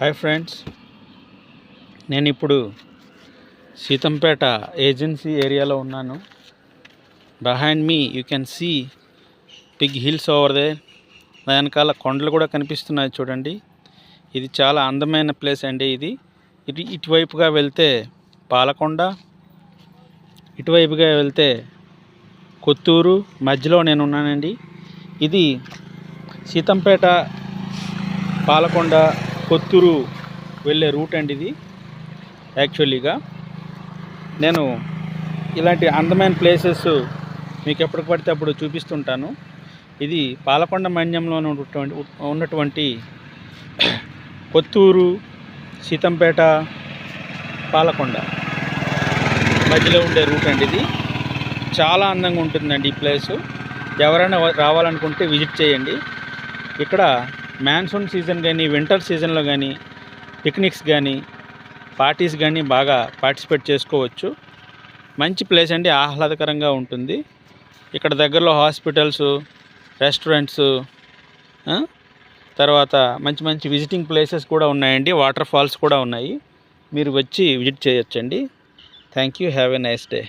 Hi friends, నేను ఇప్పుడు Seethampeta agency ఏరియాలో ఉన్నాను. Behind me you can see big hills over there. నా వెనకాల కొండలు కూడా కనిపిస్తున్నాయి చూడండి. ఇది చాలా అందమైన ప్లేస్ అండి. ఇది ఇటువైపుగా వెళ్తే పాలకొండ, ఇటువైపుగా వెళ్తే కొత్తూరు, మధ్యలో నేను ఉన్నానండి. ఇది సీతంపేట, పాలకొండ, కొత్తూరు వెళ్ళే రూట్ అండి. ఇది యాక్చువల్లీగా నేను ఇలాంటి అందమైన ప్లేసెస్ మీకు ఎప్పటికి పడితే అప్పుడు చూపిస్తుంటాను. ఇది పాలకొండ మన్యంలో ఉన్నటువంటి కొత్తూరు, సీతంపేట, పాలకొండ మధ్యలో ఉండే రూట్ అండి. ఇది చాలా అందంగా ఉంటుందండి ఈ ప్లేసు. ఎవరైనా రావాలనుకుంటే విజిట్ చేయండి. ఇక్కడ మాన్సూన్ సీజన్ కానీ, వింటర్ సీజన్లో కానీ పిక్నిక్స్ కానీ, పార్టీస్ కానీ బాగా పార్టిసిపేట్ చేసుకోవచ్చు. మంచి ప్లేస్ అండి, ఆహ్లాదకరంగా ఉంటుంది. ఇక్కడ దగ్గరలో హాస్పిటల్స్, రెస్టారెంట్స్, తర్వాత మంచి మంచి విజిటింగ్ ప్లేసెస్ కూడా ఉన్నాయండి. వాటర్ ఫాల్స్ కూడా ఉన్నాయి. మీరు వచ్చి విజిట్ చేయొచ్చండి. Thank you. Have a nice day.